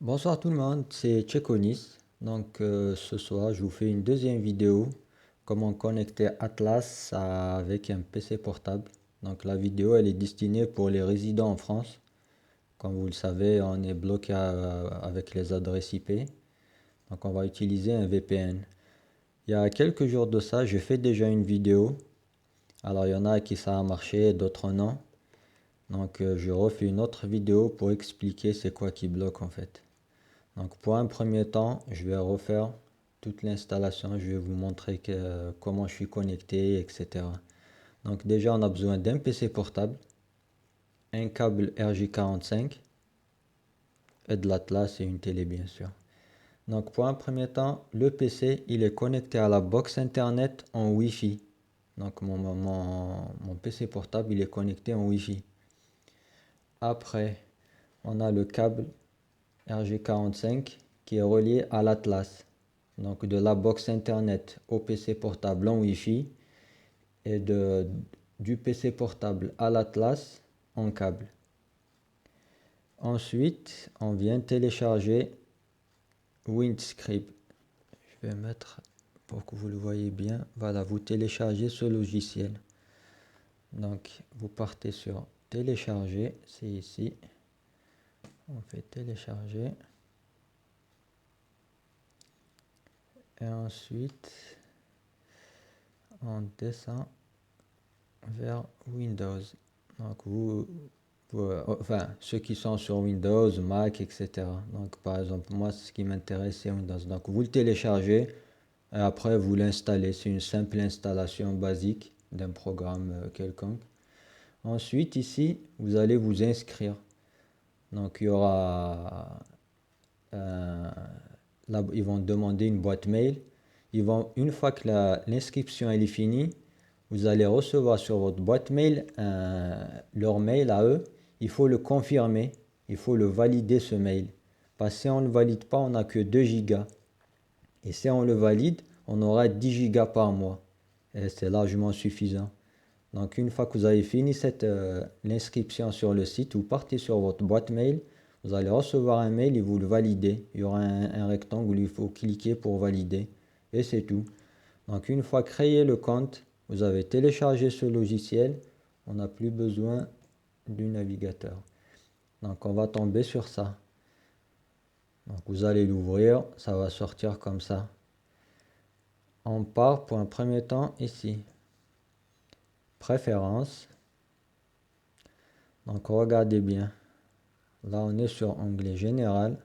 Bonsoir tout le monde, c'est Tchekonis. Ce soir, je vous fais une deuxième vidéo, comment connecter Atlas avec un PC portable. Donc la vidéo, elle est destinée pour les résidents en France. Comme vous le savez, on est bloqué avec les adresses IP. Donc on va utiliser un VPN. Il y a quelques jours de ça, j'ai fait déjà une vidéo. Alors il y en a à qui ça a marché, d'autres non. Je refais une autre vidéo pour expliquer c'est quoi qui bloque en fait. Donc pour un premier temps, je vais refaire toute l'installation. Je vais vous montrer comment je suis connecté, etc. Donc déjà, on a besoin d'un PC portable, un câble RJ45 et de l'Atlas et une télé bien sûr. Donc pour un premier temps, le PC, il est connecté à la box Internet en Wi-Fi. Donc mon PC portable, il est connecté en Wi-Fi. Après, on a le câble RJ45 qui est relié à l'Atlas. Donc de la box internet au PC portable en Wi-Fi et du PC portable à l'Atlas en câble. Ensuite, on vient télécharger Windscript. Je vais mettre pour que vous le voyez bien. Voilà, vous téléchargez ce logiciel. Donc vous partez sur télécharger, c'est ici. On fait télécharger. Et ensuite, on descend vers Windows. Donc enfin, ceux qui sont sur Windows, Mac, etc. Donc par exemple, moi, ce qui m'intéresse, c'est Windows. Donc vous le téléchargez et après vous l'installez. C'est une simple installation basique d'un programme quelconque. Ensuite, ici, vous allez vous inscrire. Donc il y aura, là, ils vont demander une boîte mail. Une fois que l'inscription elle est finie, vous allez recevoir sur votre boîte mail leur mail à eux. Il faut le confirmer, il faut le valider ce mail. Parce que si on ne le valide pas, on n'a que 2 gigas. Et si on le valide, on aura 10 gigas par mois. Et c'est largement suffisant. Donc une fois que vous avez fini l'inscription sur le site, vous partez sur votre boîte mail, vous allez recevoir un mail et vous le validez. Il y aura un rectangle où il faut cliquer pour valider. Et c'est tout. Donc une fois créé le compte, vous avez téléchargé ce logiciel, on n'a plus besoin du navigateur. Donc on va tomber sur ça. Donc vous allez l'ouvrir, ça va sortir comme ça. On part pour un premier temps ici. Préférences. Donc regardez bien. Là on est sur onglet général.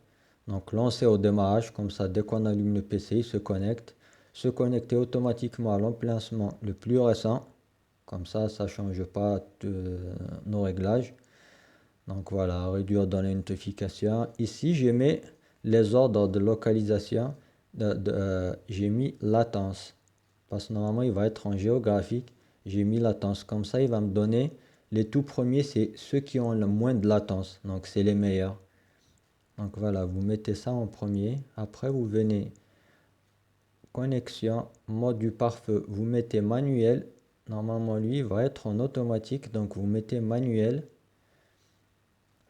Donc lancer au démarrage, comme ça dès qu'on allume le PC, il se connecte. Se connecter automatiquement à l'emplacement le plus récent. Comme ça ne change pas nos réglages. Donc voilà, réduire dans les notifications. Ici, je mets les ordres de localisation. J'ai mis latence. Parce que normalement, il va être en géographique. J'ai mis latence. Comme ça, il va me donner les tout premiers, c'est ceux qui ont le moins de latence. Donc, c'est les meilleurs. Donc voilà, vous mettez ça en premier. Après, vous venez connexion, mode du pare-feu. Vous mettez manuel. Normalement, lui, il va être en automatique. Donc, vous mettez manuel.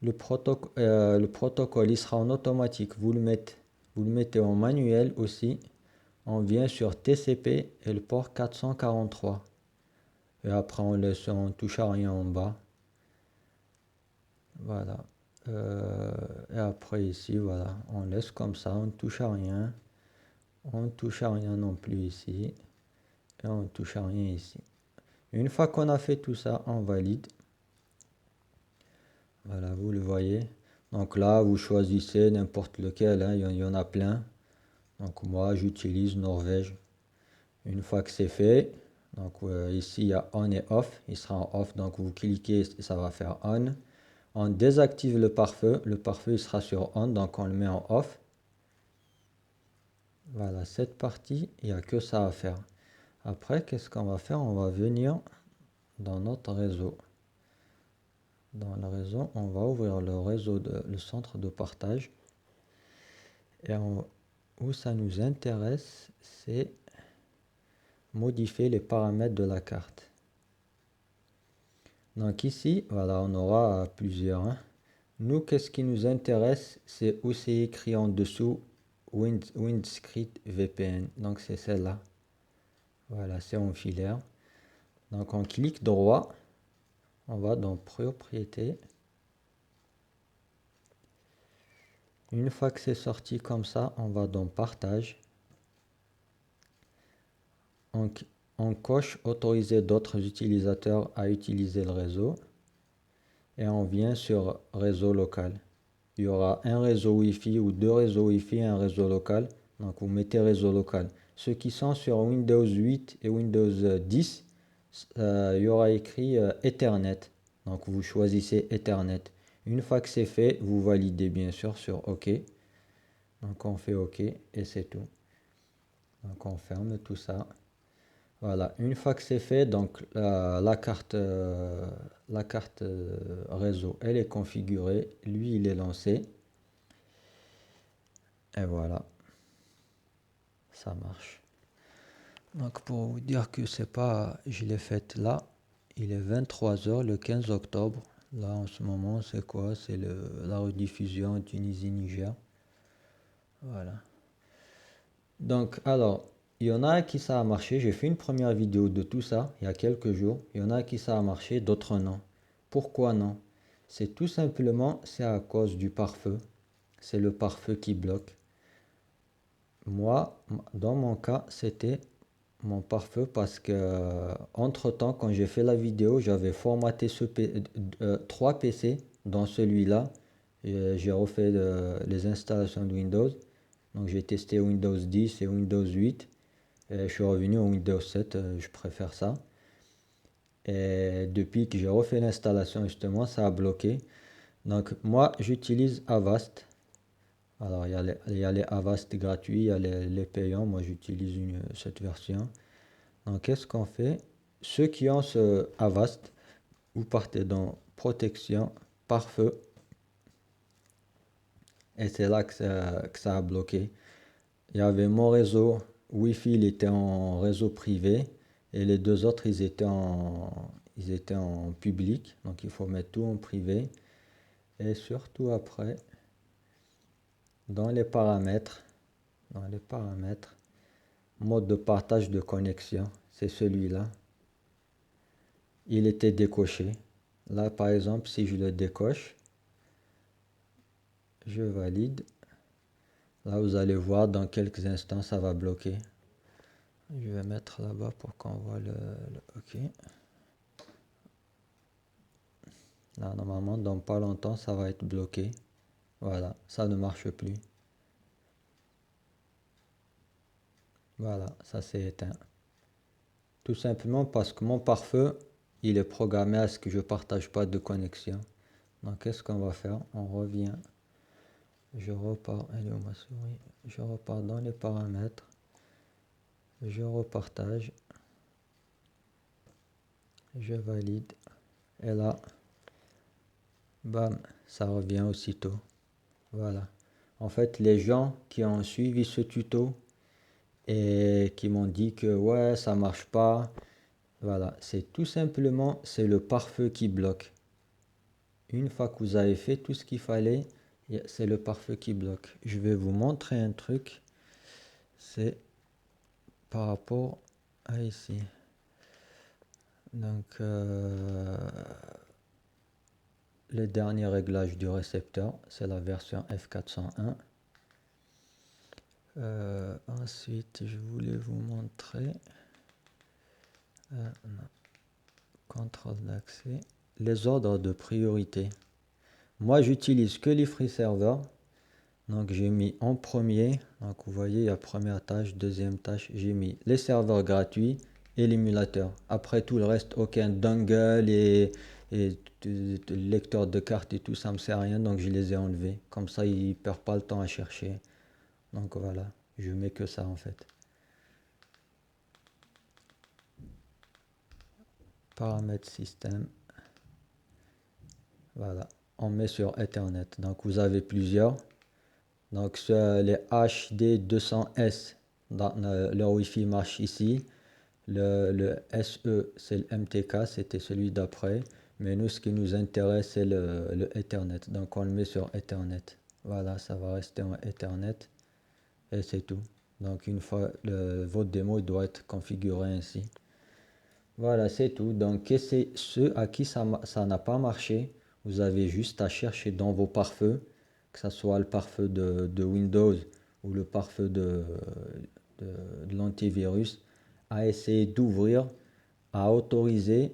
Le protocole, il sera en automatique. Vous le mettez en manuel aussi. On vient sur TCP et le port 443. Et après, on touche à rien en bas. Voilà. Et après ici, voilà. On laisse comme ça. On ne touche à rien. On ne touche à rien non plus ici. Et on ne touche à rien ici. Une fois qu'on a fait tout ça, on valide. Voilà, vous le voyez. Donc là, vous choisissez n'importe lequel, hein, il y en a plein. Donc moi, j'utilise Norvège. Une fois que c'est fait, donc ici, il y a on et off. Il sera en off, donc vous cliquez et ça va faire on. On désactive le pare-feu. Le pare-feu, il sera sur on, donc on le met en off. Voilà, cette partie, il n'y a que ça à faire. Après, qu'est-ce qu'on va faire? On va venir dans notre réseau. Dans le réseau, on va ouvrir le centre de partage. Et où ça nous intéresse, c'est modifier les paramètres de la carte. Donc ici, voilà, on aura plusieurs, hein. Nous, qu'est-ce qui nous intéresse, c'est où c'est écrit en dessous Windscript VPN. Donc c'est celle-là. Voilà, c'est en filaire. Donc on clique droit, on va dans propriété. Une fois que c'est sorti comme ça, on va dans partage. On coche autoriser d'autres utilisateurs à utiliser le réseau. Et on vient sur réseau local. Il y aura un réseau Wi-Fi ou deux réseaux Wi-Fi et un réseau local. Donc vous mettez réseau local. Ceux qui sont sur Windows 8 et Windows 10, il y aura écrit Ethernet. Donc vous choisissez Ethernet. Une fois que c'est fait, vous validez bien sûr sur OK. Donc on fait OK et c'est tout. Donc on ferme tout ça. Voilà, une fois que c'est fait, donc la carte réseau, elle est configurée. Lui, il est lancé. Et voilà, ça marche. Donc pour vous dire que c'est pas, je l'ai fait là, il est 23h le 15 octobre. Là en ce moment c'est quoi? C'est la rediffusion Tunisie-Niger. Voilà. Donc alors, il y en a qui ça a marché. J'ai fait une première vidéo de tout ça il y a quelques jours. Il y en a qui ça a marché, d'autres non. Pourquoi non? C'est tout simplement, c'est à cause du pare-feu. C'est le pare-feu qui bloque. Moi, dans mon cas, c'était mon pare-feu parce que entre-temps, quand j'ai fait la vidéo, j'avais formaté 3 PC dans celui-là. J'ai refait les installations de Windows. Donc j'ai testé Windows 10 et Windows 8. Et je suis revenu au Windows 7, je préfère ça. Et depuis que j'ai refait l'installation, justement, ça a bloqué. Donc moi, j'utilise Avast. Alors il y a les Avast gratuits, il y a les payants. Moi, j'utilise cette version. Donc qu'est-ce qu'on fait? Ceux qui ont ce Avast, vous partez dans protection, pare-feu. Et c'est là que ça a bloqué. Il y avait mon réseau Wi-Fi, il était en réseau privé. Et les deux autres, ils étaient en public. Donc il faut mettre tout en privé. Et surtout après, dans les paramètres, mode de partage de connexion, c'est celui-là. Il était décoché. Là, par exemple, si je le décoche, je valide. Là, vous allez voir, dans quelques instants, ça va bloquer. Je vais mettre là-bas pour qu'on voit le OK. Là, normalement, dans pas longtemps, ça va être bloqué. Voilà, ça ne marche plus. Voilà, ça s'est éteint. Tout simplement parce que mon pare-feu, il est programmé à ce que je ne partage pas de connexion. Donc, qu'est-ce qu'on va faire? On revient. Je repars. Elle est où ma souris? Je repars dans les paramètres. Je repartage. Je valide. Et là, bam, ça revient aussitôt. Voilà. En fait, les gens qui ont suivi ce tuto et qui m'ont dit que ouais, ça marche pas, voilà, c'est tout simplement, c'est le pare-feu qui bloque. Une fois que vous avez fait tout ce qu'il fallait, c'est le pare-feu qui bloque. Je vais vous montrer un truc. C'est par rapport à ici. Donc, le dernier réglage du récepteur, c'est la version F401. Ensuite, je voulais vous montrer contrôle d'accès, les ordres de priorité. Moi, j'utilise que les free servers. Donc, j'ai mis en premier. Donc, vous voyez, il y a première tâche, deuxième tâche. J'ai mis les serveurs gratuits et l'émulateur. Après tout le reste, aucun dongle et lecteur de carte et tout, ça me sert à rien. Donc, je les ai enlevés. Comme ça, il ne perd pas le temps à chercher. Donc, voilà. Je mets que ça en fait. Paramètres système. Voilà. On met sur Ethernet. Donc, vous avez plusieurs. Donc les HD200S, le Wi-Fi marche ici. Le SE, c'est le MTK, c'était celui d'après. Mais nous, ce qui nous intéresse, c'est le Ethernet. Donc on le met sur Ethernet. Voilà, ça va rester en Ethernet et c'est tout. Donc une fois votre démo doit être configuré ainsi. Voilà, c'est tout. Donc c'est ceux à qui ça n'a pas marché, vous avez juste à chercher dans vos pare-feux, que ce soit le pare-feu de Windows ou le pare-feu de l'antivirus, à essayer d'ouvrir, à autoriser.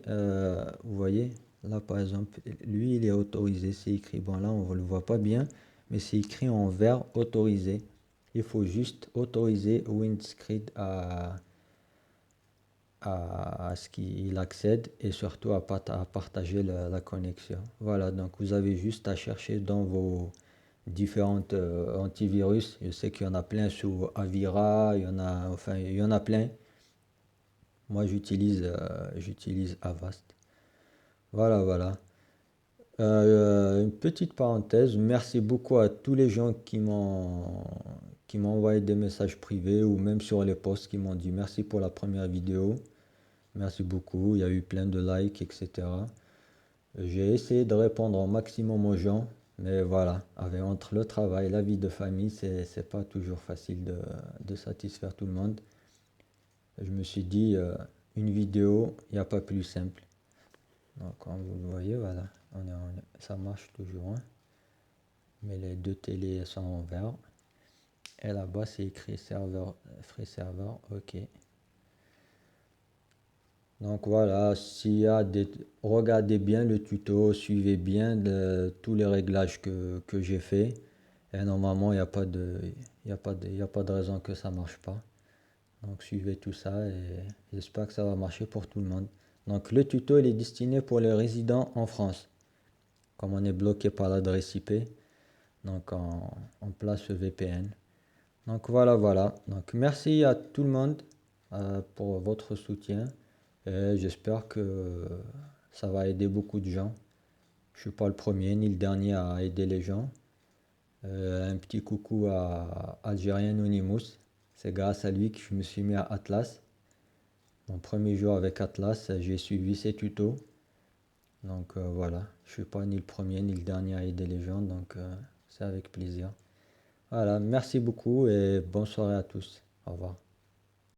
Vous voyez, là par exemple, lui il est autorisé, c'est écrit. Bon là on ne le voit pas bien, mais c'est écrit en vert autorisé. Il faut juste autoriser Windscript à ce qu'il accède et surtout à partager la connexion. Voilà, donc vous avez juste à chercher dans vos différentes antivirus. Je sais qu'il y en a plein sous Avira, il y en a plein. Moi, j'utilise Avast. Voilà, voilà. Une petite parenthèse, merci beaucoup à tous les gens qui m'ont envoyé des messages privés ou même sur les posts qui m'ont dit merci pour la première vidéo. Merci beaucoup, il y a eu plein de likes, etc. J'ai essayé de répondre au maximum aux gens, mais voilà, entre le travail et la vie de famille, c'est pas toujours facile de satisfaire tout le monde. Je me suis dit, une vidéo, il n'y a pas plus simple. Donc, comme vous le voyez, voilà, ça marche toujours, hein. Mais les deux télés sont en vert. Et là-bas, c'est écrit serveur, free server, ok. Donc voilà, regardez bien le tuto, suivez bien tous les réglages que j'ai fait. Et normalement, il y a pas de raison que ça marche pas. Donc suivez tout ça et j'espère que ça va marcher pour tout le monde. Donc le tuto, il est destiné pour les résidents en France. Comme on est bloqué par l'adresse IP, donc on place le VPN. Donc voilà, voilà. Donc merci à tout le monde pour votre soutien. Et j'espère que ça va aider beaucoup de gens. Je suis pas le premier ni le dernier à aider les gens. Un petit coucou à Algérien Anonymous. C'est grâce à lui que je me suis mis à Atlas. Mon premier jour avec Atlas, j'ai suivi ses tutos. Donc voilà, je suis pas ni le premier ni le dernier à aider les gens, donc c'est avec plaisir. Voilà, merci beaucoup et bonne soirée à tous. Au revoir.